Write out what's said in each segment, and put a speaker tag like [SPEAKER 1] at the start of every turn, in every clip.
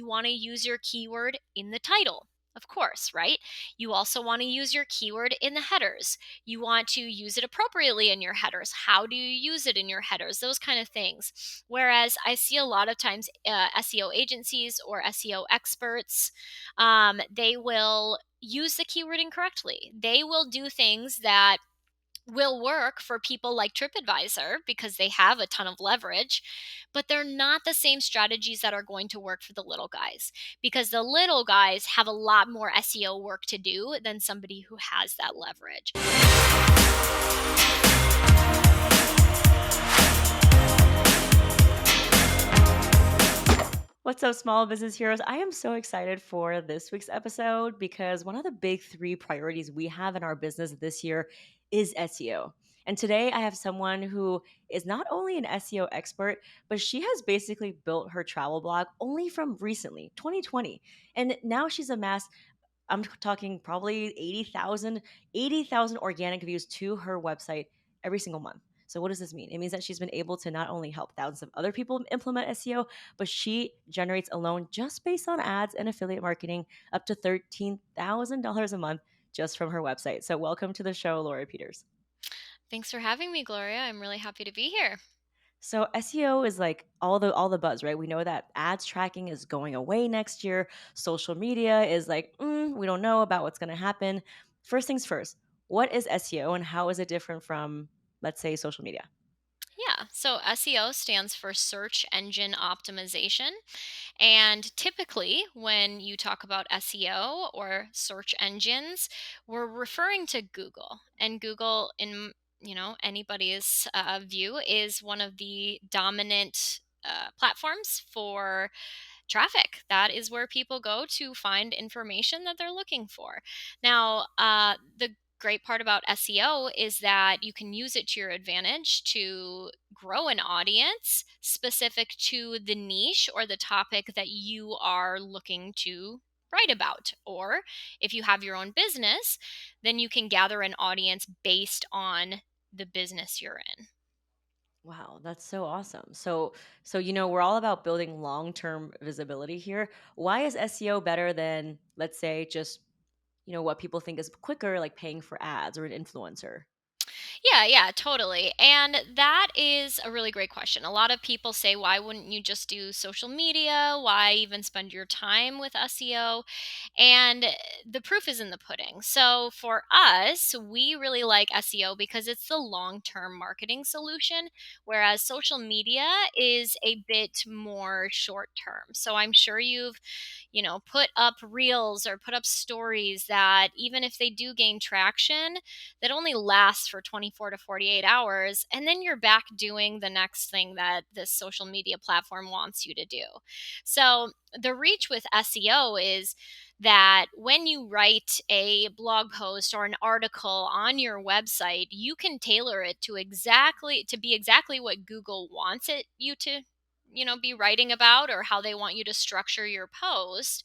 [SPEAKER 1] you want to use your keyword in the title. Of course, right? You also want to use your keyword in the headers. You want to use it appropriately in your headers. How do you use it in your headers? Those kind of things. Whereas I see a lot of times SEO agencies or SEO experts, they will use the keyword incorrectly. They will do things that will work for people like TripAdvisor because they have a ton of leverage, but they're not the same strategies that are going to work for the little guys because the little guys have a lot more SEO work to do than somebody who has that leverage.
[SPEAKER 2] What's up, small business heroes? I am so excited for this week's episode because one of the big three priorities we have in our business this year is SEO. And today I have someone who is not only an SEO expert, but she has basically built her travel blog only from recently, 2020. And now she's amassed, I'm talking probably 80,000 organic views to her website every single month. So what does this mean? It means that she's been able to not only help thousands of other people implement SEO, but she generates alone just based on ads and affiliate marketing up to $13,000 a month just from her website. So welcome to the show, Laura Peters.
[SPEAKER 1] Thanks for having me, Gloria. I'm really happy to be here.
[SPEAKER 2] So SEO is like all the buzz, right? We know that ads tracking is going away next year. Social media is like, we don't know about what's going to happen. First things first, what is SEO and how is it different from, let's say, social media?
[SPEAKER 1] Yeah, so SEO stands for search engine optimization. And typically, when you talk about SEO or search engines, we're referring to Google. And Google, in anybody's view, is one of the dominant platforms for traffic. That is where people go to find information that they're looking for. Now, the great part about SEO is that you can use it to your advantage to grow an audience specific to the niche or the topic that you are looking to write about. Or if you have your own business, then you can gather an audience based on the business you're in.
[SPEAKER 2] Wow, that's so awesome. So we're all about building long-term visibility here. Why is SEO better than, let's say, just, what people think is quicker, like paying for ads or an influencer?
[SPEAKER 1] Yeah, totally. And that is a really great question. A lot of people say, why wouldn't you just do social media? Why even spend your time with SEO? And the proof is in the pudding. So for us, we really like SEO because it's the long term marketing solution, whereas social media is a bit more short term. So I'm sure you've put up reels or put up stories that even if they do gain traction, that only lasts for 24 to 48 hours. And then you're back doing the next thing that this social media platform wants you to do. So the reach with SEO is that when you write a blog post or an article on your website, you can tailor it to be exactly what Google wants it you to be writing about, or how they want you to structure your post.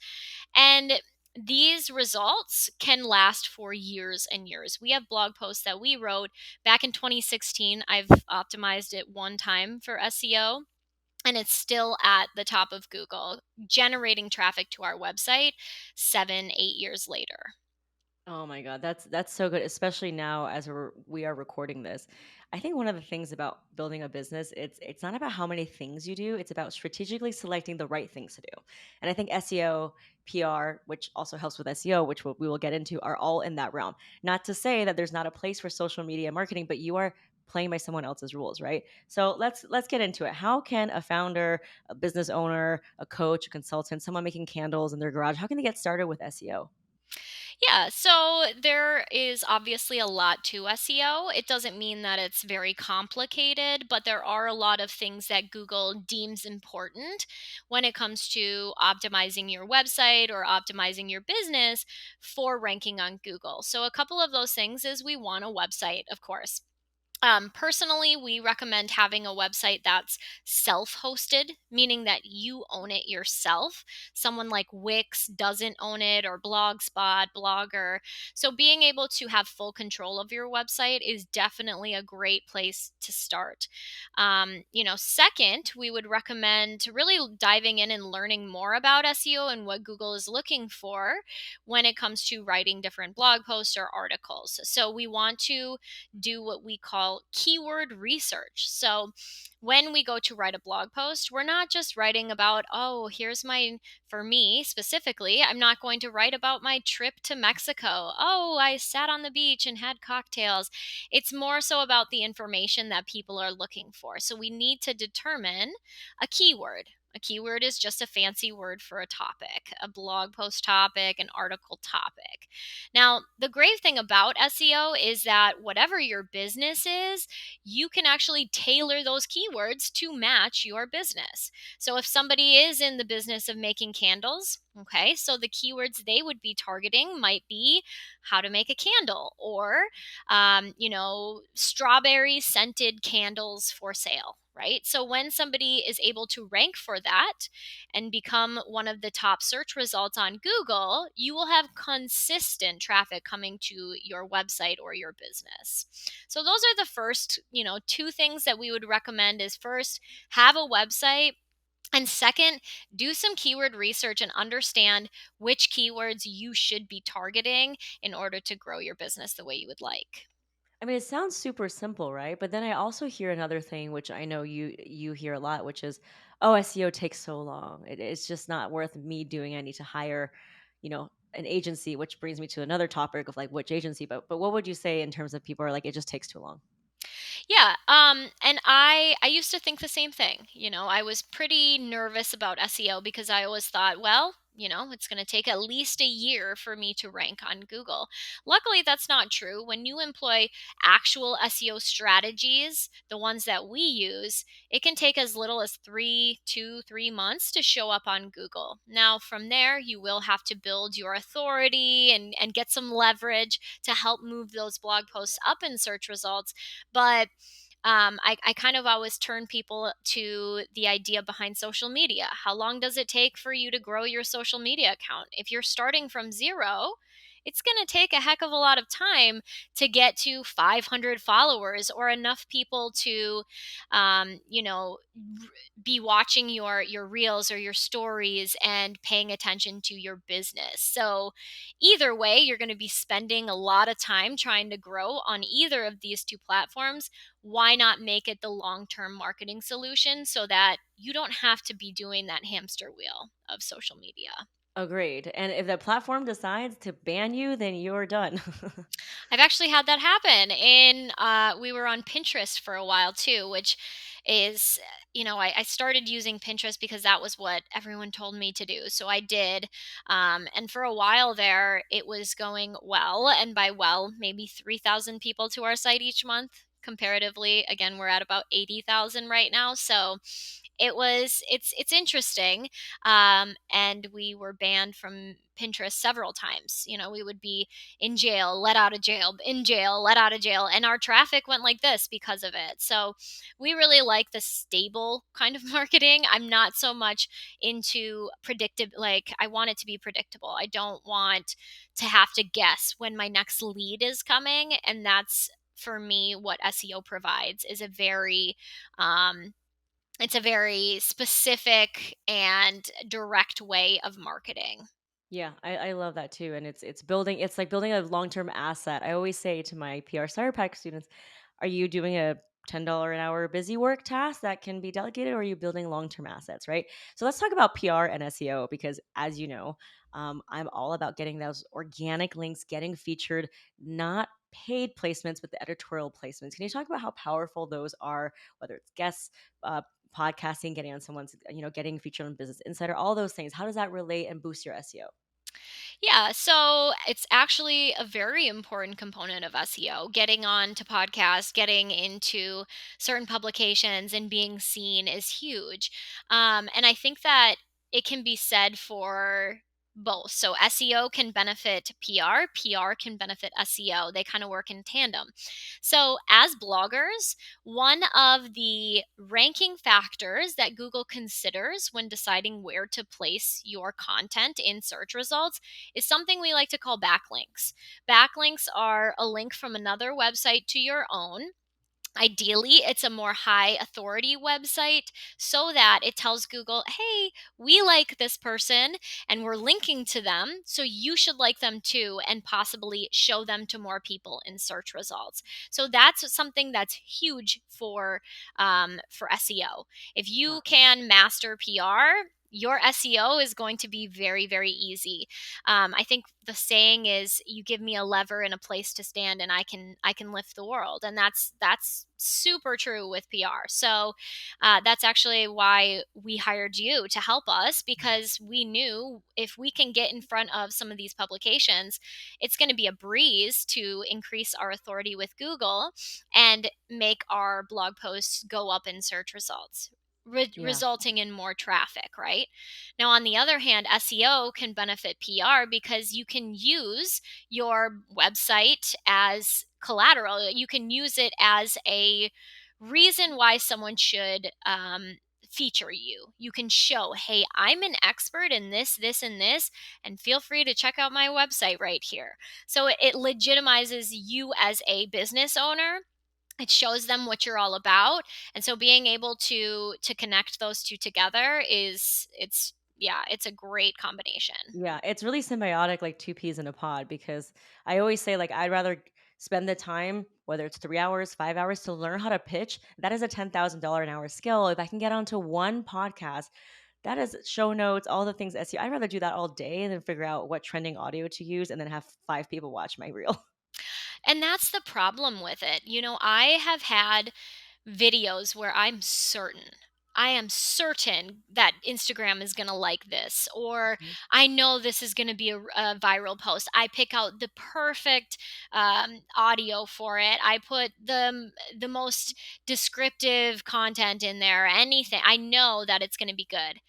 [SPEAKER 1] And these results can last for years and years. We have blog posts that we wrote back in 2016. I've optimized it one time for SEO, and it's still at the top of Google, generating traffic to our website 7, 8 years later.
[SPEAKER 2] Oh my God, that's so good, especially now as we are recording this. I think one of the things about building a business, it's not about how many things you do, it's about strategically selecting the right things to do. And I think SEO, PR, which also helps with SEO, which we will get into, are all in that realm. Not to say that there's not a place for social media marketing, but you are playing by someone else's rules, right? So let's get into it. How can a founder, a business owner, a coach, a consultant, someone making candles in their garage, how can they get started with SEO?
[SPEAKER 1] Yeah, so there is obviously a lot to SEO. It doesn't mean that it's very complicated, but there are a lot of things that Google deems important when it comes to optimizing your website or optimizing your business for ranking on Google. So, a couple of those things is we want a website, of course. Personally, we recommend having a website that's self hosted, meaning that you own it yourself. Someone like Wix doesn't own it, or Blogspot, Blogger. So, being able to have full control of your website is definitely a great place to start. Second, we would recommend to really diving in and learning more about SEO and what Google is looking for when it comes to writing different blog posts or articles. So, we want to do what we call keyword research. So, when we go to write a blog post, we're not just writing about, oh, for me specifically, I'm not going to write about my trip to Mexico. Oh, I sat on the beach and had cocktails. It's more so about the information that people are looking for. So, we need to determine a keyword. A keyword is just a fancy word for a topic, a blog post topic, an article topic. Now, the great thing about SEO is that whatever your business is, you can actually tailor those keywords to match your business. So, if somebody is in the business of making candles, okay, so the keywords they would be targeting might be how to make a candle, or, strawberry scented candles for sale. Right. So when somebody is able to rank for that and become one of the top search results on Google, you will have consistent traffic coming to your website or your business. So those are the first, two things that we would recommend is first, have a website, and second, do some keyword research and understand which keywords you should be targeting in order to grow your business the way you would like.
[SPEAKER 2] I mean, it sounds super simple, right? But then I also hear another thing, which I know you hear a lot, which is, "Oh, SEO takes so long. It's just not worth me doing. I need to hire, an agency." Which brings me to another topic of like which agency. But what would you say in terms of people are like it just takes too long?
[SPEAKER 1] Yeah, and I used to think the same thing. I was pretty nervous about SEO because I always thought, well, it's going to take at least a year for me to rank on Google. Luckily, that's not true. When you employ actual SEO strategies, the ones that we use, it can take as little as 3 months to show up on Google. Now, from there, you will have to build your authority and get some leverage to help move those blog posts up in search results. But I kind of always turn people to the idea behind social media. How long does it take for you to grow your social media account? If you're starting from zero, it's going to take a heck of a lot of time to get to 500 followers or enough people to, be watching your reels or your stories and paying attention to your business. So either way, you're going to be spending a lot of time trying to grow on either of these two platforms. Why not make it the long-term marketing solution so that you don't have to be doing that hamster wheel of social media?
[SPEAKER 2] Agreed. And if the platform decides to ban you, then you're done.
[SPEAKER 1] I've actually had that happen. We were on Pinterest for a while too, which is, I started using Pinterest because that was what everyone told me to do. So I did. And for a while there, it was going well. And by well, maybe 3,000 people to our site each month. Comparatively, again, we're at about 80,000 right now. So it's interesting. And we were banned from Pinterest several times. We would be in jail, let out of jail, in jail, let out of jail. And our traffic went like this because of it. So we really like the stable kind of marketing. I'm not so much into predictive, like, I want it to be predictable. I don't want to have to guess when my next lead is coming. And that's for me what SEO provides is it's a very specific and direct way of marketing.
[SPEAKER 2] Yeah, I love that too. And it's like building a long-term asset. I always say to my PR Starter Pack students, are you doing a $10 an hour busy work task that can be delegated, or are you building long-term assets, right? So let's talk about PR and SEO because as you know, I'm all about getting those organic links, getting featured, not paid placements, but the editorial placements. Can you talk about how powerful those are, whether it's guests, podcasting, getting on someone's, getting featured on Business Insider, all those things. How does that relate and boost your SEO?
[SPEAKER 1] Yeah, so it's actually a very important component of SEO. Getting on to podcasts, getting into certain publications, and being seen is huge. And I think that it can be said for both. So SEO can benefit PR, PR can benefit SEO. They kind of work in tandem. So as bloggers, one of the ranking factors that Google considers when deciding where to place your content in search results is something we like to call backlinks. Backlinks are a link from another website to your own. Ideally, it's a more high authority website so that it tells Google, hey, we like this person and we're linking to them. So you should like them too, and possibly show them to more people in search results. So that's something that's huge for SEO. If
[SPEAKER 2] Yeah.
[SPEAKER 1] you can master PR, your SEO is going to be very, very easy. I think the saying is, "You give me a lever and a place to stand, and I can lift the world," and that's super true with PR. So that's actually why we hired you to help us, because we knew if we can get in front of some of these publications, it's going to be a breeze to increase our authority with Google and make our blog posts go up in search results.
[SPEAKER 2] Yeah.
[SPEAKER 1] Resulting in more traffic, right? Now, on the other hand, SEO can benefit PR because you can use your website as collateral. You can use it as a reason why someone should feature you. You can show, hey, I'm an expert in this, this, and this, and feel free to check out my website right here. So it legitimizes you as a business owner. It shows them what you're all about, and so being able to connect those two together is it's yeah, it's a great combination.
[SPEAKER 2] Yeah, it's really symbiotic, like two peas in a pod, because I always say, like, I'd rather spend the time, whether it's 3 hours, 5 hours, to learn how to pitch. That is a $10,000 an hour skill. If I can get onto one podcast, that is show notes, all the things SEO. I'd rather do that all day and then figure out what trending audio to use and then have 5 people watch my reel.
[SPEAKER 1] And that's the problem with it. I have had videos where I am certain that Instagram is going to like this, or
[SPEAKER 2] Mhm.
[SPEAKER 1] I know this is going to be a viral post. I pick out the perfect audio for it. I put the most descriptive content in there. Anything, I know that it's going to be good.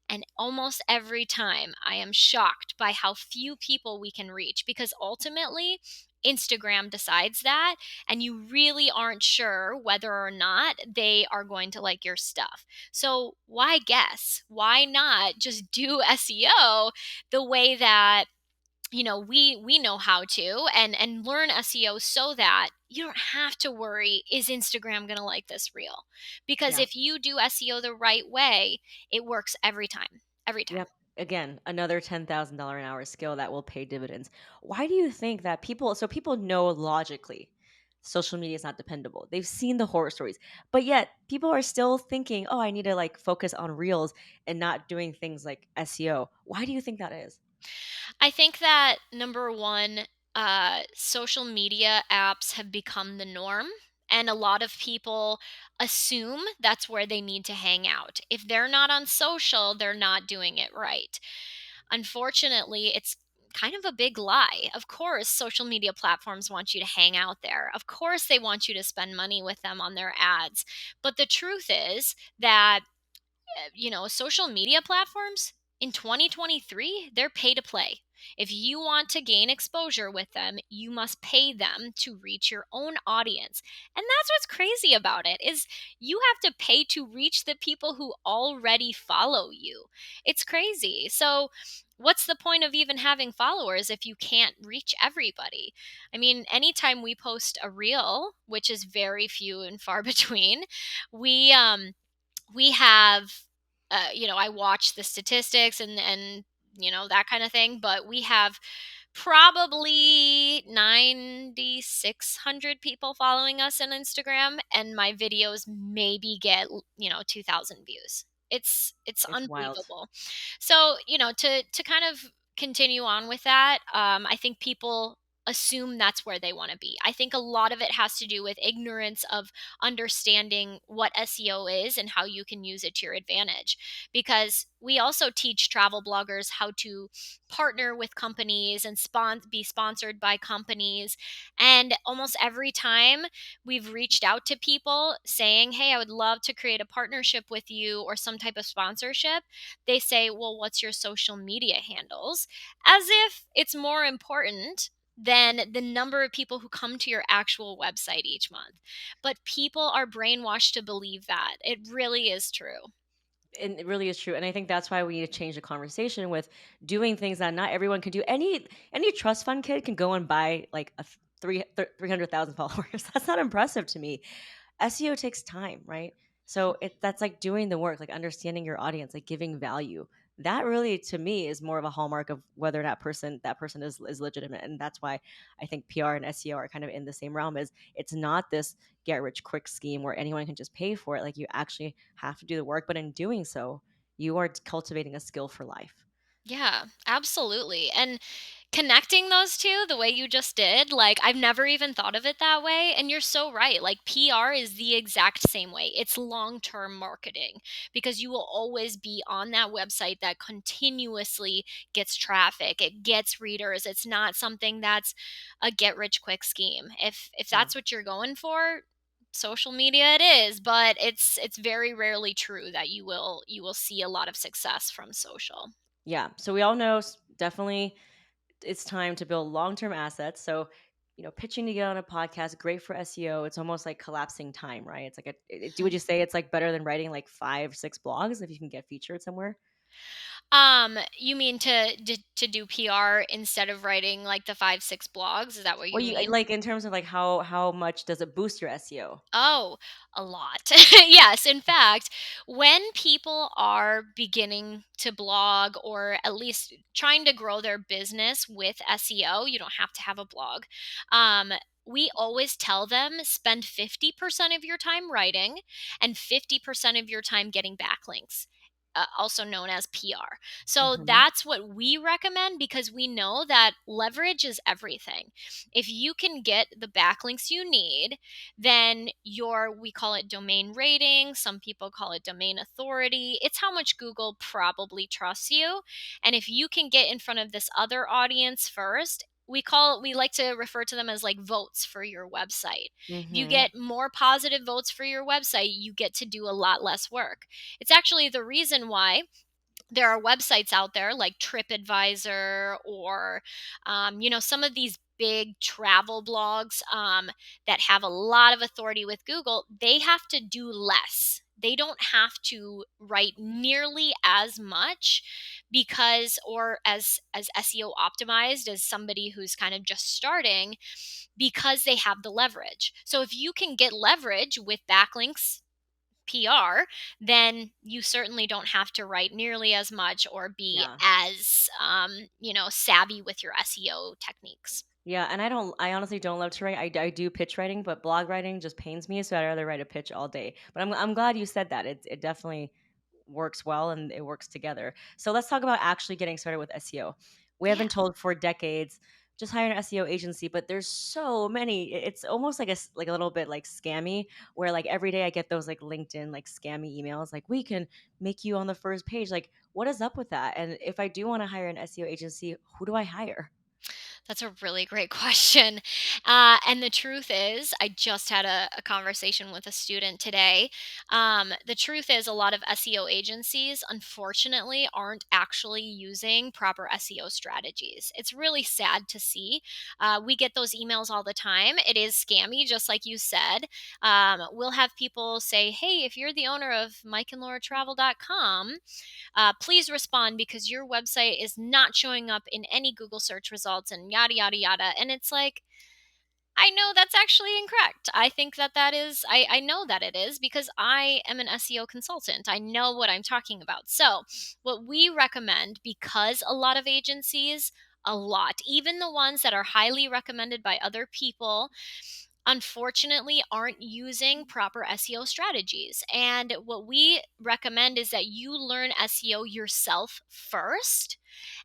[SPEAKER 1] And almost every time, I am shocked by how few people we can reach, because ultimately, Instagram decides that, and you really aren't sure whether or not they are going to like your stuff. So, why guess? Why not just do SEO the way that we know how to, and learn SEO so that you don't have to worry, is Instagram going to like this reel? Because
[SPEAKER 2] Yeah.
[SPEAKER 1] if you do SEO the right way, it works every time. Every time.
[SPEAKER 2] Yep. Again, another $10,000 an hour skill that will pay dividends. Why do you think that people know logically social media is not dependable? They've seen the horror stories, but yet people are still thinking, oh, I need to like focus on reels and not doing things like SEO. Why do you think that is?
[SPEAKER 1] I think that number one, social media apps have become the norm. And a lot of people assume that's where they need to hang out. If they're not on social, they're not doing it right. Unfortunately, it's kind of a big lie. Of course, social media platforms want you to hang out there. Of course, they want you to spend money with them on their ads. But the truth is that social media platforms in 2023, they're pay to play. If you want to gain exposure with them, you must pay them to reach your own audience. And that's what's crazy about it, is you have to pay to reach the people who already follow you. It's crazy. So what's the point of even having followers if you can't reach everybody? I mean, anytime we post a reel, which is very few and far between, we have I watch the statistics and that kind of thing, but we have probably 9600 people following us on Instagram, and my videos maybe get 2000 views. It's
[SPEAKER 2] It's wild.
[SPEAKER 1] unbelievable. So to kind of continue on with that, I think people assume that's where they want to be. I think a lot of it has to do with ignorance of understanding what SEO is and how you can use it to your advantage. Because we also teach travel bloggers how to partner with companies and be sponsored by companies. And almost every time we've reached out to people saying, "Hey, I would love to create a partnership with you or some type of sponsorship," they say, "Well, what's your social media handles?" As if it's more important than the number of people who come to your actual website each month. But people are brainwashed to believe that. It really is true.
[SPEAKER 2] And it really is true, and I think that's why we need to change the conversation with doing things that not everyone can do. Any trust fund kid can go and buy like a 300,000 followers. That's not impressive to me. SEO takes time, right? So that's like doing the work, like understanding your audience, like giving value. That really, to me, is more of a hallmark of whether or not that person is legitimate, and that's why I think PR and SEO are kind of in the same realm. Is it's not this get rich quick scheme where anyone can just pay for it. Like you actually have to do the work, but in doing so, you are cultivating a skill for life.
[SPEAKER 1] Yeah, absolutely. And connecting those two the way you just did, like I've never even thought of it that way. And you're so right. Like PR is the exact same way. It's long term marketing because you will always be on that website that continuously gets traffic, it gets readers. It's not something that's a get rich quick scheme. If
[SPEAKER 2] Yeah.
[SPEAKER 1] that's what you're going for, social media it is, but it's very rarely true that you will see a lot of success from social.
[SPEAKER 2] Yeah. So we all know definitely it's time to build long-term assets. So, pitching to get on a podcast, great for SEO. It's almost like collapsing time, right? It's like would you say it's like better than writing like 5, 6 blogs if you can get featured somewhere?
[SPEAKER 1] You mean to do PR instead of writing like the 5, 6 blogs? Is that what
[SPEAKER 2] Well,
[SPEAKER 1] you
[SPEAKER 2] you
[SPEAKER 1] mean?
[SPEAKER 2] like in terms of like how much does it boost your SEO?
[SPEAKER 1] Oh, a lot. Yes, in fact, when people are beginning to blog or at least trying to grow their business with SEO, you don't have to have a blog. Um, we always tell them spend 50% of your time writing and 50% of your time getting backlinks. Also known as PR. So
[SPEAKER 2] Hmm.
[SPEAKER 1] that's what we recommend because we know that leverage is everything. If you can get the backlinks you need, then your we call it domain rating, some people call it domain authority. It's how much Google probably trusts you. And if you can get in front of this other audience first, we like to refer to them as like votes for your website. If you
[SPEAKER 2] Hmm.
[SPEAKER 1] get more positive votes for your website, you get to do a lot less work. It's actually the reason why there are websites out there like TripAdvisor or, some of these big travel blogs that have a lot of authority with Google. They have to do less. They don't have to write nearly as much because, or as SEO optimized as somebody who's kind of just starting, because they have the leverage. So if you can get leverage with backlinks, PR, then you certainly don't have to write nearly as much or be
[SPEAKER 2] Yeah.
[SPEAKER 1] as, savvy with your SEO techniques.
[SPEAKER 2] Yeah, and I honestly don't love to write. I do pitch writing, but blog writing just pains me, so I'd rather write a pitch all day. But I'm glad you said that. It definitely works well and it works together. So let's talk about actually getting started with SEO. We have
[SPEAKER 1] Yeah,
[SPEAKER 2] been told for decades just hire an SEO agency, but there's so many. It's almost like like a little bit like scammy, where like every day I get those like LinkedIn like scammy emails, like we can make you on the first page. Like, what is up with that? And if I do want to hire an SEO agency, who do I hire?
[SPEAKER 1] that's a really great question. And the truth is, I just had a conversation with a student today. The truth is, a lot of SEO agencies, unfortunately, aren't actually using proper SEO strategies. It's really sad to see. We get those emails all the time. It is scammy, just like you said. We'll have people say, "Hey, if you're the owner of MikeandLauraTravel.com, please respond because your website is not showing up in any Google search results," and yada, yada, yada. And it's like, I know that's actually incorrect. I think I know that it is because I am an SEO consultant. I know what I'm talking about. So, what we recommend, because a lot of agencies, a lot, even the ones that are highly recommended by other people, unfortunately aren't using proper SEO strategies. And what we recommend is that you learn SEO yourself first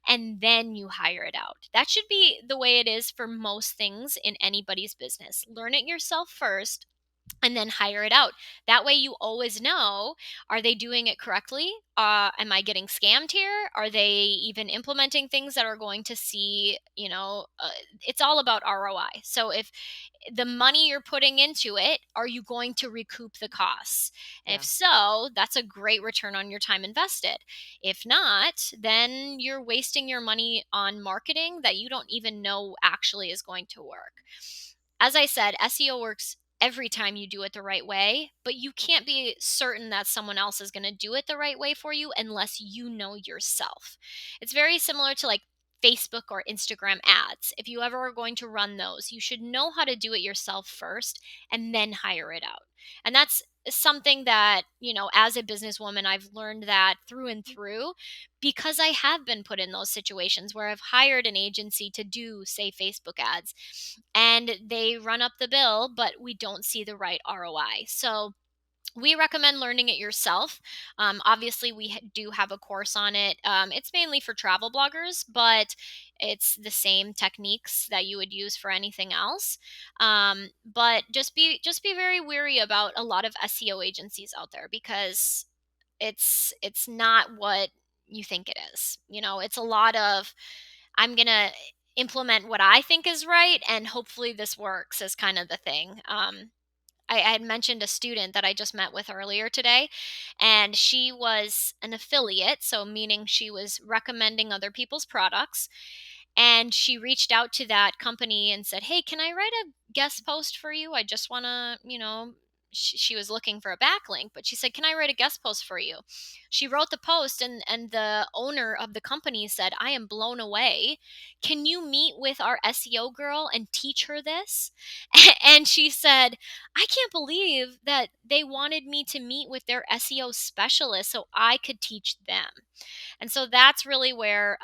[SPEAKER 1] and then you hire it out. That should be the way it is for most things in anybody's business. Learn it yourself first and then hire it out. That way you always know, are they doing it correctly? Am I getting scammed here? Are they even implementing things that are going to see, it's all about ROI. So if the money you're putting into it, are you going to recoup the costs? And if
[SPEAKER 2] Yeah.
[SPEAKER 1] so, that's a great return on your time invested. If not, then you're wasting your money on marketing that you don't even know actually is going to work. As I said, SEO works every time you do it the right way, but you can't be certain that someone else is going to do it the right way for you unless you know yourself. It's very similar to like Facebook or Instagram ads. If you ever are going to run those, you should know how to do it yourself first and then hire it out. And that's something that, as a businesswoman, I've learned that through and through because I have been put in those situations where I've hired an agency to do, say, Facebook ads and they run up the bill, but we don't see the right ROI. So, we recommend learning it yourself. Obviously, we do have a course on it. It's mainly for travel bloggers, but it's the same techniques that you would use for anything else. But just be very weary about a lot of SEO agencies out there because it's not what you think it is. It's a lot of I'm gonna implement what I think is right, and hopefully this works is kind of the thing. I had mentioned a student that I just met with earlier today, and she was an affiliate, so meaning she was recommending other people's products. And she reached out to that company and said, "Hey, can I write a guest post for you? I just want to, she was looking for a backlink, but she said, "Can I write a guest post for you?" She wrote the post, and the owner of the company said, "I am blown away. Can you meet with our SEO girl and teach her this?" And she said, "I can't believe that they wanted me to meet with their SEO specialist so I could teach them." And so that's really where,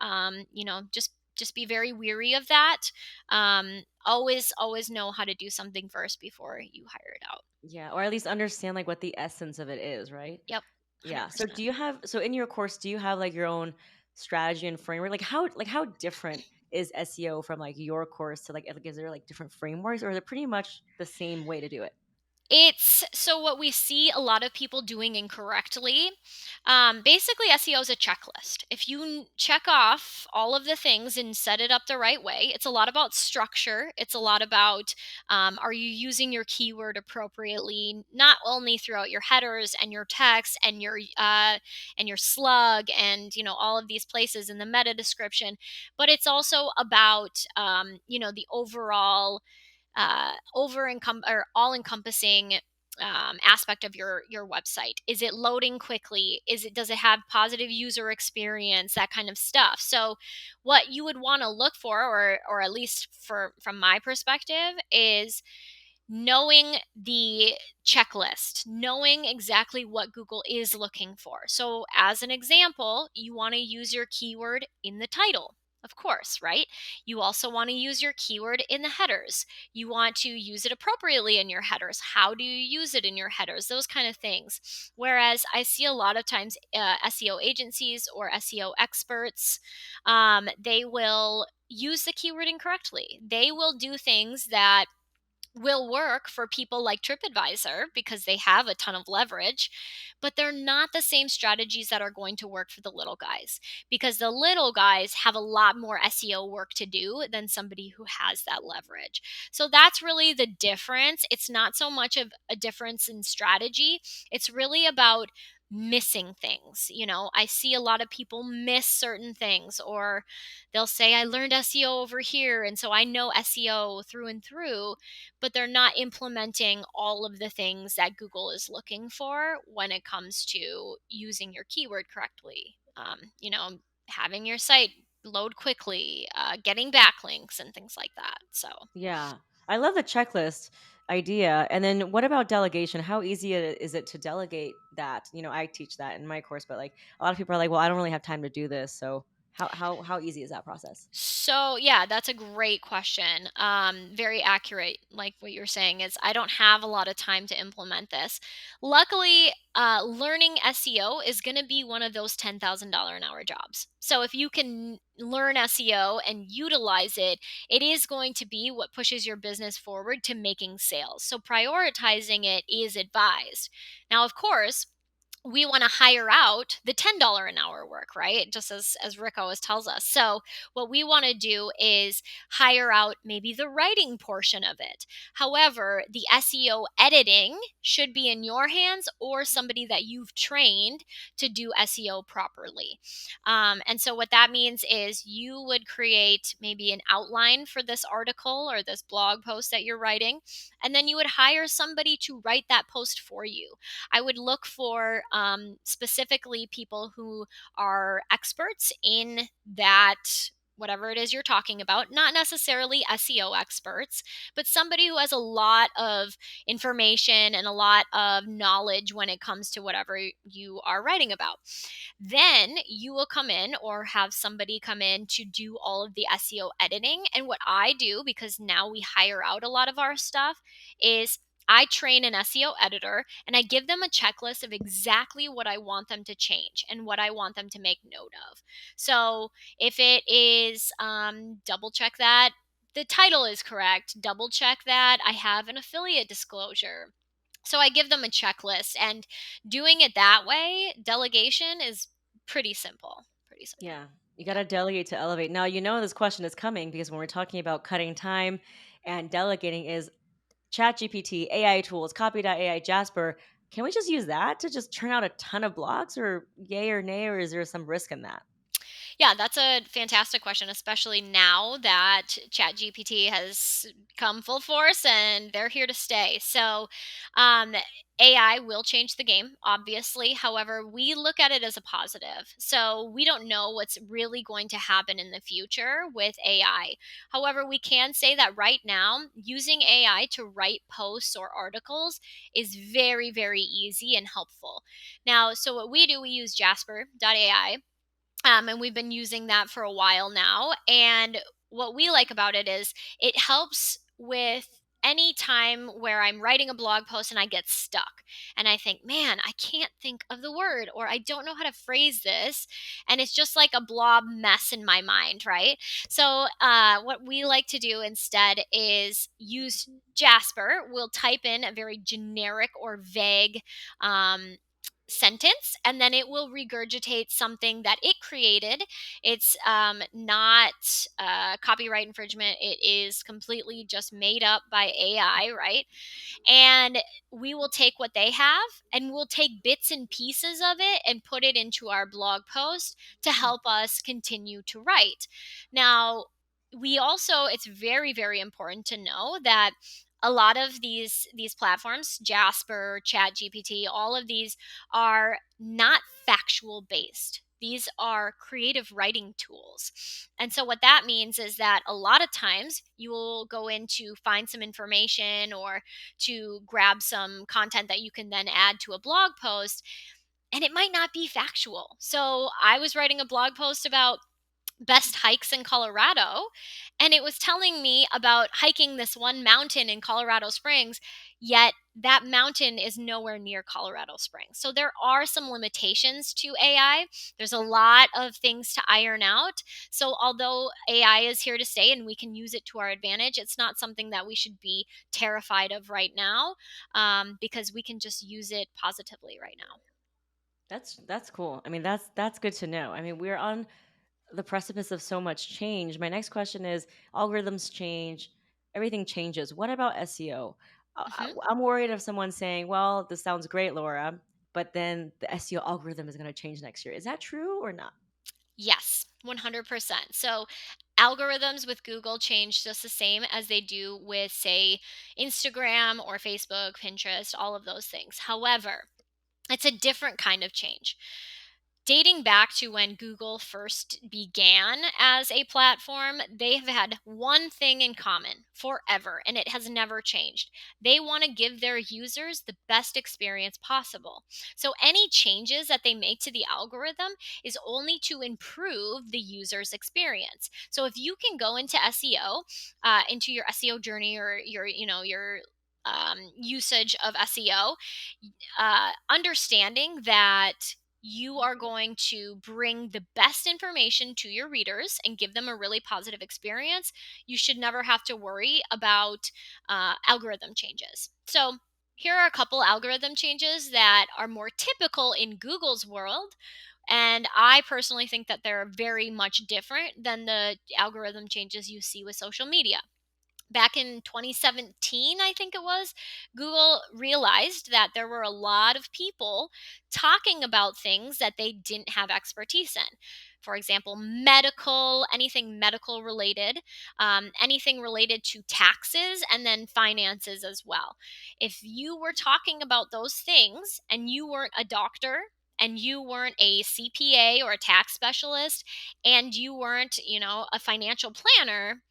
[SPEAKER 1] just be very weary of that. Always know how to do something first before you hire it out.
[SPEAKER 2] Yeah, or at least understand like what the essence of it is, right?
[SPEAKER 1] Yep,
[SPEAKER 2] Yeah. So do
[SPEAKER 1] 100%.
[SPEAKER 2] you have so in your course, do you have like your own strategy and framework? Like how different is SEO from like your course to like is there like different frameworks or is it pretty much the same way to do it?
[SPEAKER 1] It's so what we see a lot of people doing incorrectly. Basically, SEO is a checklist. If you check off all of the things and set it up the right way, it's a lot about structure. It's a lot about are you using your keyword appropriately, not only throughout your headers and your text and your slug and all of these places in the meta description, but it's also about the overall or all encompassing aspect of your website. Is it loading quickly? Does it have positive user experience? That kind of stuff. So what you would want to look for, or at least from my perspective, is knowing the checklist, knowing exactly what Google is looking for. So, as an example, you want to use your keyword in the title. Of course, right? You also want to use your keyword in the headers. You want to use it appropriately in your headers. How do you use it in your headers? Those kind of things. Whereas I see a lot of times SEO agencies or SEO experts, they will use the keyword incorrectly. They will do things that will work for people like TripAdvisor because they have a ton of leverage, but they're not the same strategies that are going to work for the little guys because the little guys have a lot more SEO work to do than somebody who has that leverage. So that's really the difference. It's not so much of a difference in strategy, it's really about missing things. I see a lot of people miss certain things, or they'll say, "I learned SEO over here, and so I know SEO through and through," but they're not implementing all of the things that Google is looking for when it comes to using your keyword correctly. Having your site load quickly, getting backlinks, and things like that. So
[SPEAKER 2] Yeah. I love the checklist idea. And then what about delegation? How easy is it to delegate that? I teach that in my course, but like a lot of people are like, well, I don't really have time to do this. So How easy is that process?
[SPEAKER 1] So yeah, that's a great question. Very accurate. Like what you're saying is, I don't have a lot of time to implement this. Luckily, learning SEO is going to be one of those $10,000 an hour jobs. So if you can learn SEO and utilize it, it is going to be what pushes your business forward to making sales. So prioritizing it is advised. Now, of course, we want to hire out the $10 an hour work, right? Just as Rick always tells us. So what we want to do is hire out maybe the writing portion of it. However, the SEO editing should be in your hands or somebody that you've trained to do SEO properly. And so what that means is you would create maybe an outline for this article or this blog post that you're writing, and then you would hire somebody to write that post for you. I would look for specifically people who are experts in that, whatever it is you're talking about, not necessarily SEO experts, but somebody who has a lot of information and a lot of knowledge when it comes to whatever you are writing about. Then you will come in or have somebody come in to do all of the SEO editing. And what I do, because now we hire out a lot of our stuff, is I train an SEO editor and I give them a checklist of exactly what I want them to change and what I want them to make note of. So if it is, double check that the title is correct, double check that I have an affiliate disclosure. So I give them a checklist, and doing it that way, delegation is pretty simple. Pretty simple.
[SPEAKER 2] Yeah, you got
[SPEAKER 1] Yeah.
[SPEAKER 2] to delegate to elevate. Now, you know this question is coming because when we're talking about cutting time and delegating is ChatGPT, AI tools, Copy.ai, Jasper. Can we just use that to just churn out a ton of blogs or yay or nay, or is there some risk in that?
[SPEAKER 1] Yeah, that's a fantastic question, especially now that ChatGPT has come full force and they're here to stay. So, um, AI will change the game, obviously. However, we look at it as a positive. So, we don't know what's really going to happen in the future with AI. However, we can say that right now, using AI to write posts or articles is very, very easy and helpful. Now, so what we do, we use Jasper.ai, and we've been using that for a while now. And what we like about it is it helps with any time where I'm writing a blog post and I get stuck and I think, man, I can't think of the word, or I don't know how to phrase this. And it's just like a blob mess in my mind, right? So, what we like to do instead is use Jasper. We'll type in a very generic or vague um, sentence, and then it will regurgitate something that it created. It's not copyright infringement, it is completely just made up by AI, right? And we will take what they have and we'll take bits and pieces of it and put it into our blog post to
[SPEAKER 2] Hmm.
[SPEAKER 1] help us continue to write. Now, we also, it's very, very important to know that a lot of these platforms, Jasper, Chat GPT, all of these are not factual based. These are creative writing tools. And so, what that means is that a lot of times you will go in to find some information or to grab some content that you can then add to a blog post, and it might not be factual. So, I was writing a blog post about best hikes in Colorado, and it was telling me about hiking this one mountain in Colorado Springs, yet that mountain is nowhere near Colorado Springs. So there are some limitations to AI. There's a lot of things to iron out. So although AI is here to stay and we can use it to our advantage, it's not something that we should be terrified of right now, because we can just use it positively right now.
[SPEAKER 2] That's cool. I mean, that's good to know. I mean, we're on the precipice of so much change. My next question is algorithms change, everything changes. What about SEO?
[SPEAKER 1] Mhm.
[SPEAKER 2] I'm worried of someone saying, "Well, this sounds great, Laura, but then the SEO algorithm is going to change next year." Is that true or not?
[SPEAKER 1] Yes, 100%. So algorithms with Google change just the same as they do with, say, Instagram or Facebook, Pinterest, all of those things. However, it's a different kind of change. Dating back to when Google first began as a platform, they have had one thing in common forever, and it has never changed. They want to give their users the best experience possible. So, any changes that they make to the algorithm is only to improve the user's experience. So, if you can go into SEO, into your SEO journey, or your usage of SEO, understanding that you are going to bring the best information to your readers and give them a really positive experience, you should never have to worry about algorithm changes. So, here are a couple algorithm changes that are more typical in Google's world. And I personally think that they're very much different than the algorithm changes you see with social media. Back in 2017, I think it was, Google realized that there were a lot of people talking about things that they didn't have expertise in. For example, anything medical related, anything related to taxes, and then finances as well. If you were talking about those things and you weren't a doctor, and you weren't a CPA or a tax specialist, and you weren't, a financial planner,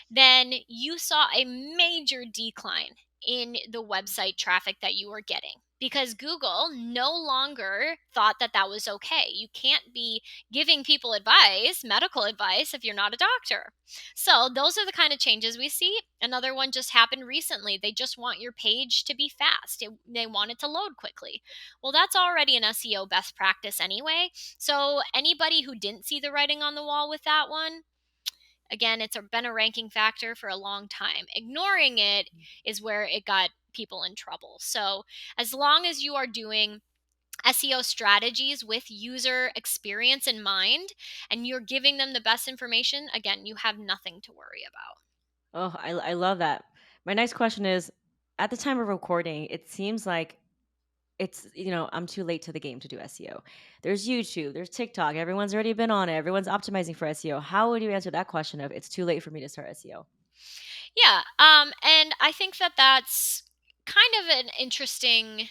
[SPEAKER 1] then you saw a major decline in the website traffic that you were getting, because Google no longer thought that that was okay. You can't be giving people advice, medical advice, if you're not a doctor. So, those are the kind of changes we see. Another one just happened recently. They just want your page to be fast, they want it to load quickly. Well, that's already an SEO best practice anyway. So, anybody who didn't see the writing on the wall with that one, again, been a ranking factor for a long time. Ignoring it is where it got people in trouble. So, as long as you are doing SEO strategies with user experience in mind and you're giving them the best information, again, you have nothing to worry about.
[SPEAKER 2] Oh, I love that. My next question is, at the time of recording, it seems like I'm too late to the game to do SEO. There's YouTube, there's TikTok, everyone's already been on it, everyone's optimizing for SEO. How would you answer that question of it's too late for me to start SEO?
[SPEAKER 1] Yeah, and I think that that's kind of an interesting.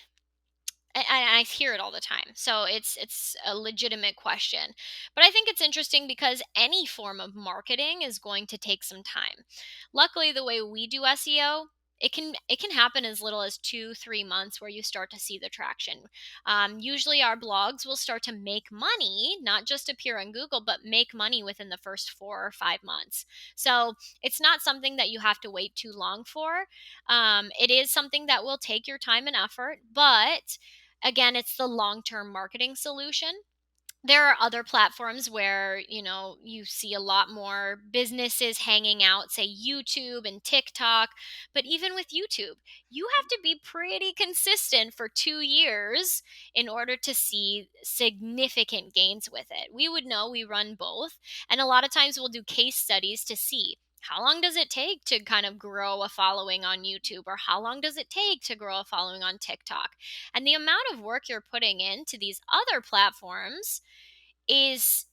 [SPEAKER 1] I hear it all the time, so it's a legitimate question. But I think it's interesting because any form of marketing is going to take some time. Luckily, the way we do SEO, it can happen as little as 2-3 months where you start to see the traction. Usually, our blogs will start to make money, not just appear on Google, but make money within the first 4 or 5 months. So it's not something that you have to wait too long for. It is something that will take your time and effort, but again, it's the long-term marketing solution. There are other platforms where, you see a lot more businesses hanging out, say YouTube and TikTok. But even with YouTube, you have to be pretty consistent for 2 years in order to see significant gains with it. We would know, we run both. And a lot of times we'll do case studies to see how long does it take to kind of grow a following on YouTube, or how long does it take to grow a following on TikTok. And the amount of work you're putting into these other platforms is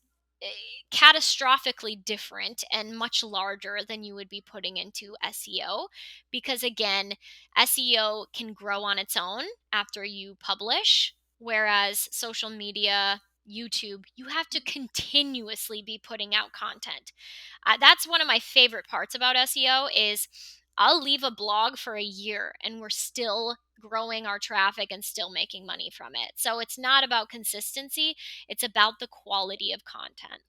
[SPEAKER 1] eh, catastrophically different and much larger than you would be putting into SEO, because again, SEO can grow on its own after you publish, whereas social media, YouTube, you have to continuously be putting out content. That's one of my favorite parts about SEO is I'll leave a blog for a year and we're still growing our traffic and still making money from it. So it's not about consistency, it's about the quality of content.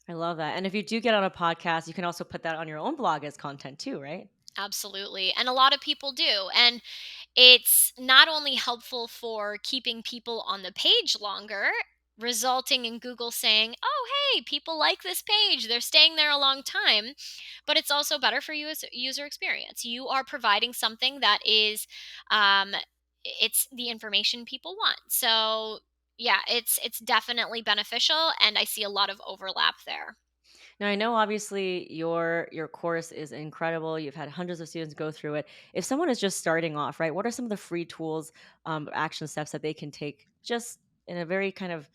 [SPEAKER 2] I love that. And if you do get on a podcast, you can also put that on your own blog as content too, right?
[SPEAKER 1] Absolutely. And a lot of people do. And it's not only helpful for keeping people on the page longer, resulting in Google saying, oh, hey, people like this page, they're staying there a long time, but it's also better for you as user experience. You are providing something that is, it's the information people want. So, yeah, it's definitely beneficial, and I see a lot of overlap there.
[SPEAKER 2] Now I know obviously your course is incredible. You've had hundreds of students go through it. If someone is just starting off, right, what are some of the free tools, action steps that they can take just in a very kind of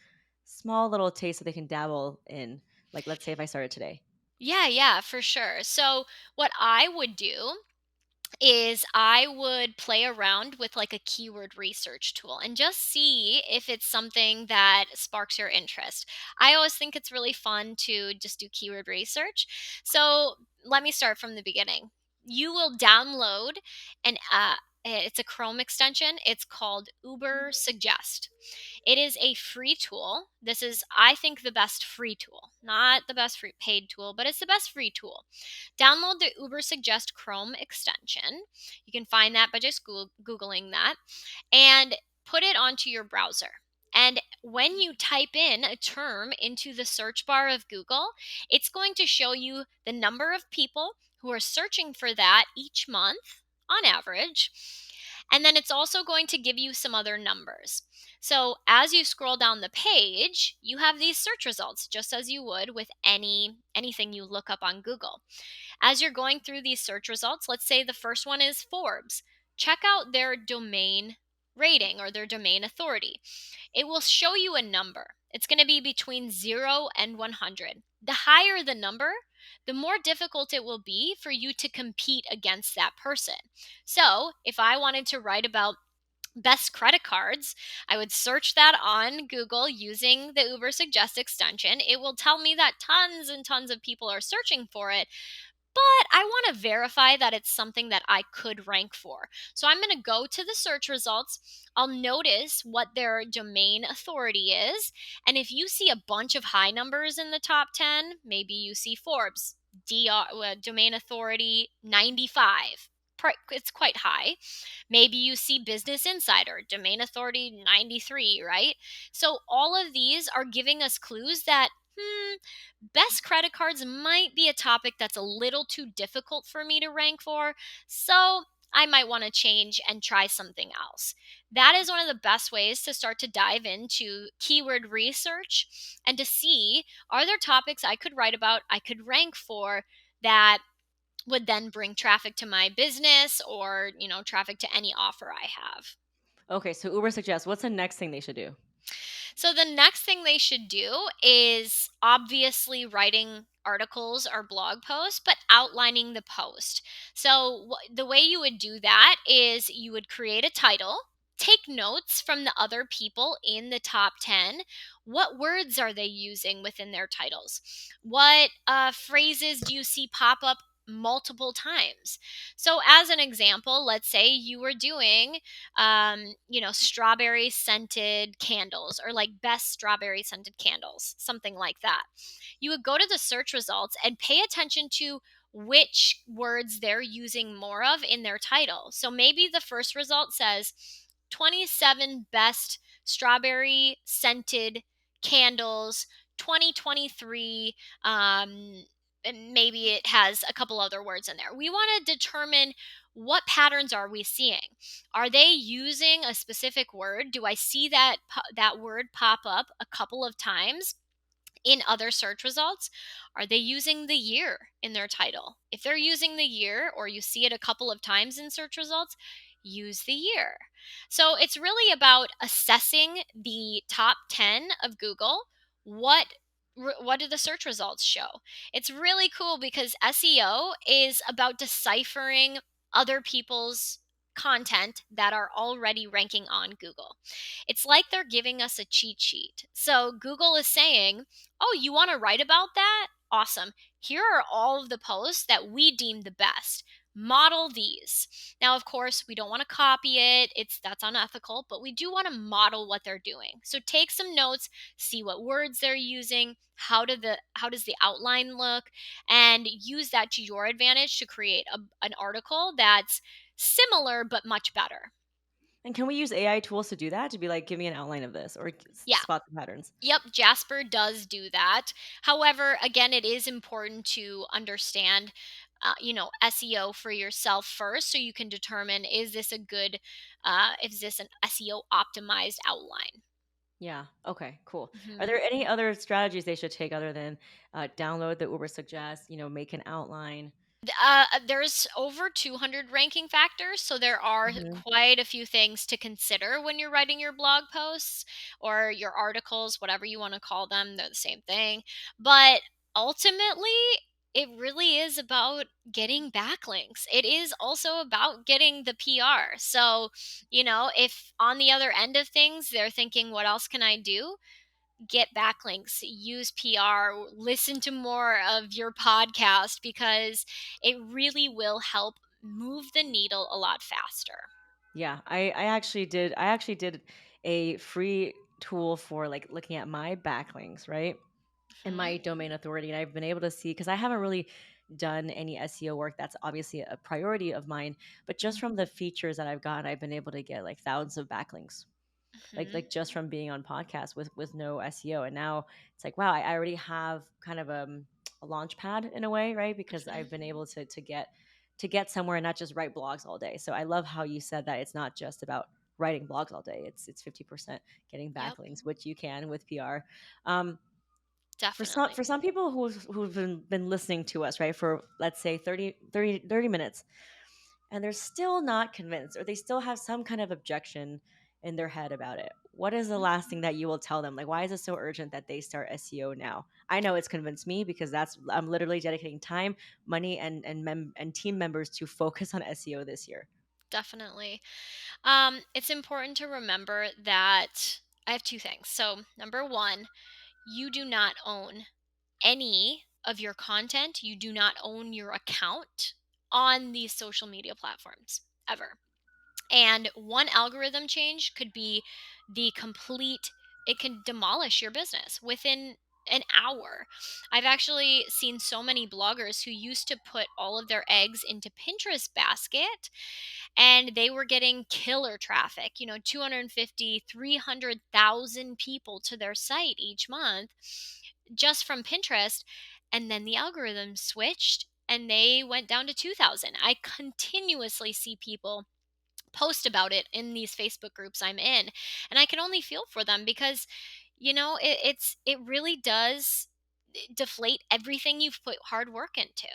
[SPEAKER 2] small little taste that they can dabble in? Like let's say if I started today.
[SPEAKER 1] Yeah, yeah, for sure. So, what I would do is I would play around with like a keyword research tool and just see if it's something that sparks your interest. I always think it's really fun to just do keyword research. So let me start from the beginning. You will download an it's a Chrome extension. It's called Uber Suggest. It is a free tool. This is, I think, the best free tool, not the best free paid tool, but it's the best free tool. Download the Uber Suggest Chrome extension. You can find that by just Googling that and put it onto your browser. And when you type in a term into the search bar of Google, it's going to show you the number of people who are searching for that each month on average. And then it's also going to give you some other numbers. So as you scroll down the page, you have these search results just as you would with anything you look up on Google. As you're going through these search results, let's say the first one is Forbes. Check out their domain rating or their domain authority. It will show you a number. It's going to be between 0 and 100. The higher the number, the more difficult it will be for you to compete against that person. So, if I wanted to write about best credit cards, I would search that on Google using the Uber Suggest extension. It will tell me that tons and tons of people are searching for it, but I want to verify that it's something that I could rank for. So I'm going to go to the search results. I'll notice what their domain authority is. And if you see a bunch of high numbers in the top 10, maybe you see Forbes, domain authority 95. It's quite high. Maybe you see Business Insider, domain authority 93, right? So all of these are giving us clues that, best credit cards might be a topic that's a little too difficult for me to rank for. So I might want to change and try something else. That is one of the best ways to start to dive into keyword research and to see, are there topics I could write about, I could rank for, that would then bring traffic to my business or, traffic to any offer I have.
[SPEAKER 2] Okay, so Uber suggests what's the next thing they should do?
[SPEAKER 1] So the next thing they should do is obviously writing articles or blog posts, but outlining the post. So the way you would do that is you would create a title, take notes from the other people in the top 10. What words are they using within their titles? What phrases do you see pop up multiple times? So, as an example, let's say you were doing strawberry scented candles or like best strawberry scented candles, something like that. You would go to the search results and pay attention to which words they're using more of in their title. So maybe the first result says 27 best strawberry scented candles 2023. And maybe it has a couple other words in there. We want to determine, what patterns are we seeing? Are they using a specific word? Do I see that word pop up a couple of times in other search results? Are they using the year in their title? If they're using the year or you see it a couple of times in search results, use the year. So it's really about assessing the top 10 of Google. What do the search results show? It's really cool because SEO is about deciphering other people's content that are already ranking on Google. It's like they're giving us a cheat sheet. So Google is saying, "Oh, you want to write about that? Awesome. Here are all of the posts that we deem the best. Model these." Now, of course, we don't want to copy it. That's unethical, but we do want to model what they're doing. So take some notes, see what words they're using, how does the outline look, and use that to your advantage to create an article that's similar but much better.
[SPEAKER 2] And can we use AI tools to do that? To be like, give me an outline of this or
[SPEAKER 1] Yeah.
[SPEAKER 2] spot the patterns?
[SPEAKER 1] Yep, Jasper does do that. However, again, it is important to understand, SEO for yourself first, so you can determine, is this an SEO optimized outline?
[SPEAKER 2] Yeah. Okay. Cool. Are
[SPEAKER 1] Mhm.
[SPEAKER 2] there any other strategies they should take other than download the Uber suggests? Make an outline.
[SPEAKER 1] There's over 200 ranking factors, so there are
[SPEAKER 2] Hmm.
[SPEAKER 1] quite a few things to consider when you're writing your blog posts or your articles, whatever you want to call them. They're the same thing. But ultimately, it really is about getting backlinks. It is also about getting the PR. So, if on the other end of things they're thinking, what else can I do? Get backlinks, use PR, listen to more of your podcast because it really will help move the needle a lot faster.
[SPEAKER 2] Yeah, I actually did a free tool for like looking at my backlinks, right? And
[SPEAKER 1] Hmm.
[SPEAKER 2] my domain authority. And I've been able to see, because I haven't really done any SEO work that's obviously a priority of mine, but just from the features that I've gotten, I've been able to get like thousands of backlinks,
[SPEAKER 1] Hmm.
[SPEAKER 2] like just from being on podcasts with no SEO. And now it's like, wow, I already have kind of a launch pad in a way, right? Because
[SPEAKER 1] Hmm.
[SPEAKER 2] I've been able to get somewhere and not just write blogs all day. So I love how you said that it's not just about writing blogs all day. It's 50% getting
[SPEAKER 1] Yep,
[SPEAKER 2] backlinks, which you can with PR. Um, for some
[SPEAKER 1] definitely.
[SPEAKER 2] for some people who've been listening to us, right, for let's say 30 minutes, and they're still not convinced, or they still have some kind of objection in their head about it, what is the last thing that you will tell them? Like, why is it so urgent that they start SEO now? I know it's convinced me, because I'm literally dedicating time, money, and team members to focus on SEO this year.
[SPEAKER 1] Definitely. It's important to remember that I have two things. So, number one, you do not own any of your content. You do not own your account on these social media platforms ever. And one algorithm change could be the complete, it can demolish your business within an hour. I've actually seen so many bloggers who used to put all of their eggs into Pinterest basket, and they were getting killer traffic, 250, 300,000 people to their site each month just from Pinterest. And then the algorithm switched and they went down to 2,000. I continuously see people post about it in these Facebook groups I'm in, and I can only feel for them because it really does deflate everything you've put hard work into.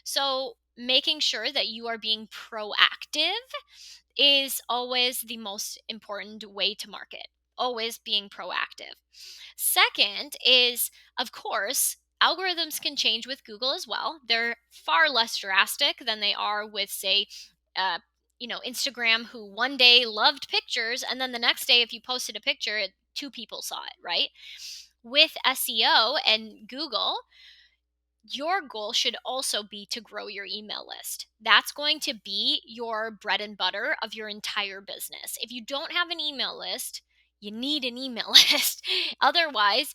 [SPEAKER 1] So making sure that you are being proactive is always the most important way to market. Always being proactive. Second is, of course, algorithms can change with Google as well. They're far less drastic than they are with, say, uh, Instagram, who one day loved pictures, and then the next day, if you posted a picture, two people saw it, right? With SEO and Google, your goal should also be to grow your email list. That's going to be your bread and butter of your entire business. If you don't have an email list, you need an email list. Otherwise,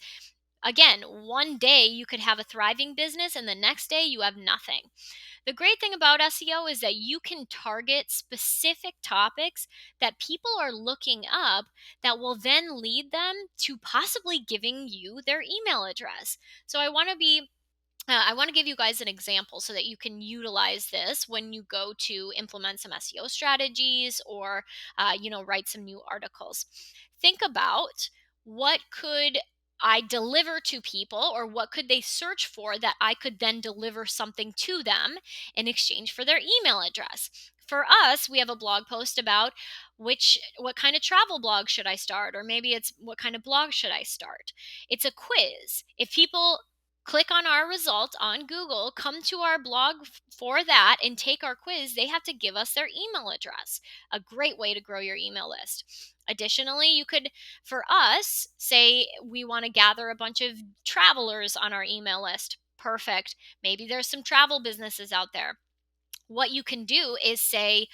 [SPEAKER 1] again, one day you could have a thriving business and the next day you have nothing. The great thing about SEO is that you can target specific topics that people are looking up that will then lead them to possibly giving you their email address. So I want to give you guys an example so that you can utilize this when you go to implement some SEO strategies or, write some new articles. Think about, what could I deliver to people, or what could they search for that I could then deliver something to them in exchange for their email address. For us, we have a blog post about what kind of travel blog should I start, or maybe it's what kind of blog should I start. It's a quiz. If people click on our result on Google, come to our blog for that, and take our quiz, they have to give us their email address. A great way to grow your email list. Additionally, you could, for us, say we want to gather a bunch of travelers on our email list. Perfect. Maybe there's some travel businesses out there. What you can do is say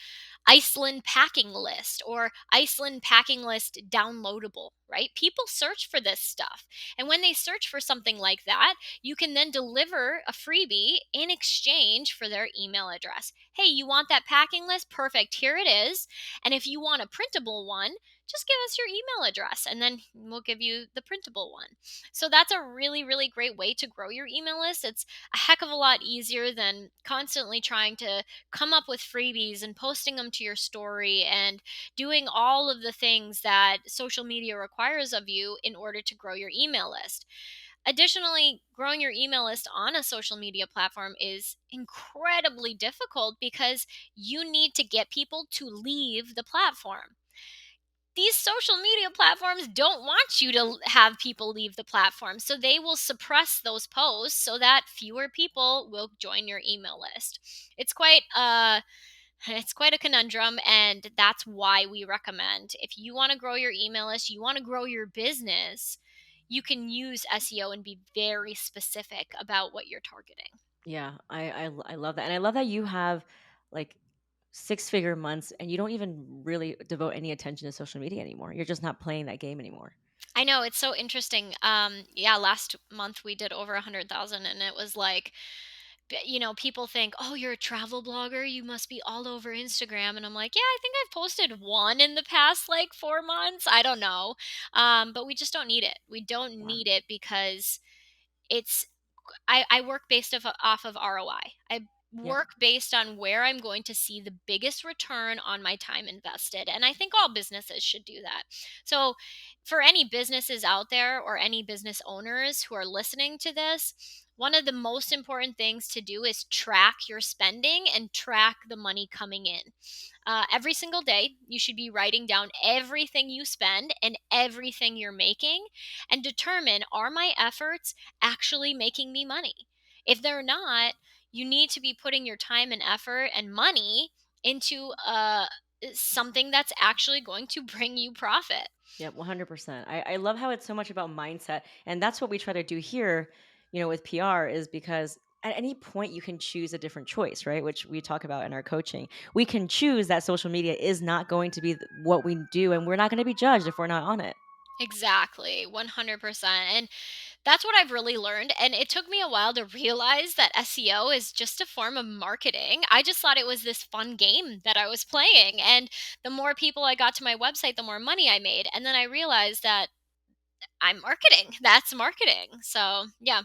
[SPEAKER 1] Iceland packing list or Iceland packing list downloadable, right? People search for this stuff. And when they search for something like that, you can then deliver a freebie in exchange for their email address. Hey, you want that packing list? Perfect. Here it is. And if you want a printable one, just give us your email address and then we'll give you the printable one. So that's a really, really great way to grow your email list. It's a heck of a lot easier than constantly trying to come up with freebies and posting them to your story and doing all of the things that social media requires of you in order to grow your email list. Additionally, growing your email list on a social media platform is incredibly difficult because you need to get people to leave the platform. these social media platforms don't want you to have people leave the platform. So they will suppress those posts so that fewer people will join your email list. It's quite it's quite a conundrum, and that's why we recommend, if you want to grow your email list, you want to grow your business, you can use SEO and be very specific about what you're targeting.
[SPEAKER 2] Yeah, I love that, and I love that you have like six-figure months, and you don't even really devote any attention to social media anymore. You're just not playing that game anymore.
[SPEAKER 1] I know, it's so interesting. Yeah, last month we did over 100,000, and it was like, people think, "Oh, you're a travel blogger, you must be all over Instagram." And I'm like, "Yeah, I think I've posted one in the past like 4 months. I don't know." But we just don't need it. We don't
[SPEAKER 2] Yeah,
[SPEAKER 1] need it because it's I work based off of ROI. I
[SPEAKER 2] yep,
[SPEAKER 1] work based on where I'm going to see the biggest return on my time invested. And I think all businesses should do that. So, for any businesses out there or any business owners who are listening to this, one of the most important things to do is track your spending and track the money coming in. Every single day, you should be writing down everything you spend and everything you're making, and determine, are my efforts actually making me money? If they're not, you need to be putting your time and effort and money into something that's actually going to bring you profit.
[SPEAKER 2] yep, 100%. I love how it's so much about mindset, and that's what we try to do here, with PR is because at any point you can choose a different choice, right? Which we talk about in our coaching. We can choose that social media is not going to be what we do, and we're not going to be judged if we're not on it.
[SPEAKER 1] Exactly, 100%. And that's what I've really learned. And it took me a while to realize that SEO is just a form of marketing. I just thought it was this fun game that I was playing. And the more people I got to my website, the more money I made. And then I realized that I'm marketing. That's marketing. So, yeah.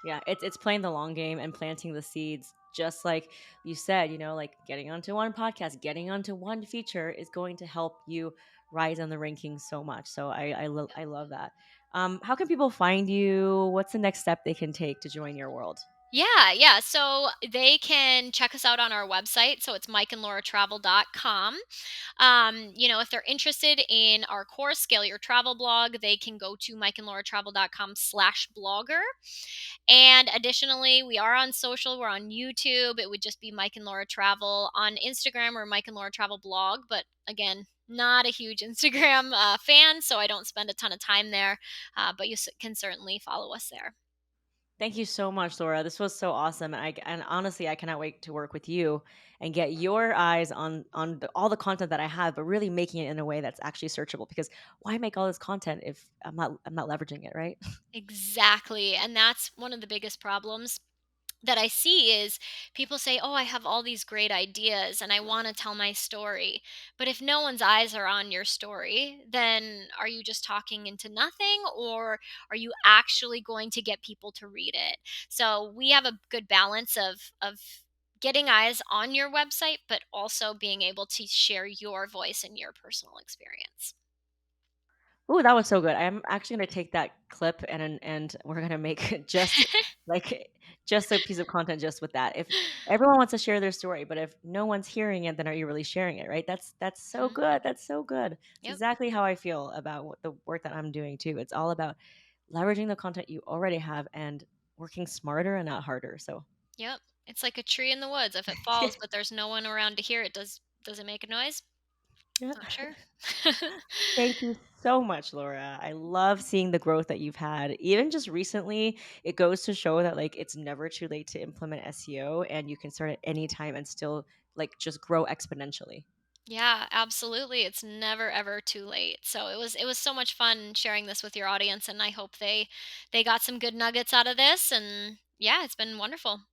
[SPEAKER 2] Yeah, it's playing the long game and planting the seeds. Just like you said, like getting onto one podcast, getting onto one feature is going to help you rise on the rankings so much. So I love that. How can people find you? What's the next step they can take to join your world?
[SPEAKER 1] Yeah, yeah. So they can check us out on our website. So it's mikeandlauratravel.com. If they're interested in our course, Scale Your Travel Blog, they can go to mikeandlauratravel.com/blogger. And additionally, we are on social. We're on YouTube. It would just be Mike and Laura Travel. On Instagram, we're Mike and Laura Travel Blog. But again, not a huge Instagram fan, so I don't spend a ton of time there. But you can certainly follow us there.
[SPEAKER 2] Thank you so much, Laura. This was so awesome, and honestly, I cannot wait to work with you and get your eyes on all the content that I have, but really making it in a way that's actually searchable. Because why make all this content if I'm not leveraging it, right?
[SPEAKER 1] Exactly. And that's one of the biggest problems that I see is people say, "Oh, I have all these great ideas and I want to tell my story." But if no one's eyes are on your story, then are you just talking into nothing, or are you actually going to get people to read it? So, we have a good balance of getting eyes on your website but also being able to share your voice and your personal experience.
[SPEAKER 2] Ooh, that was so good. I'm actually gonna take that clip and we're gonna make like just a piece of content just with that. If everyone wants to share their story, but if no one's hearing it, then are you really sharing it, right? That's so
[SPEAKER 1] Mhm.
[SPEAKER 2] good. That's so good. It's
[SPEAKER 1] Yep.
[SPEAKER 2] exactly how I feel about the work that I'm doing too. It's all about leveraging the content you already have and working smarter and not harder. So
[SPEAKER 1] Yep. It's like a tree in the woods. If it falls but there's no one around to hear it, does it make a noise?
[SPEAKER 2] yeah.
[SPEAKER 1] Not sure.
[SPEAKER 2] Thank you so much, Laura. I love seeing the growth that you've had. Even just recently, it goes to show that like it's never too late to implement SEO and you can start at any time and still like just grow exponentially.
[SPEAKER 1] Yeah, absolutely. It's never ever too late. So it was so much fun sharing this with your audience, and I hope they got some good nuggets out of this, and yeah, it's been wonderful.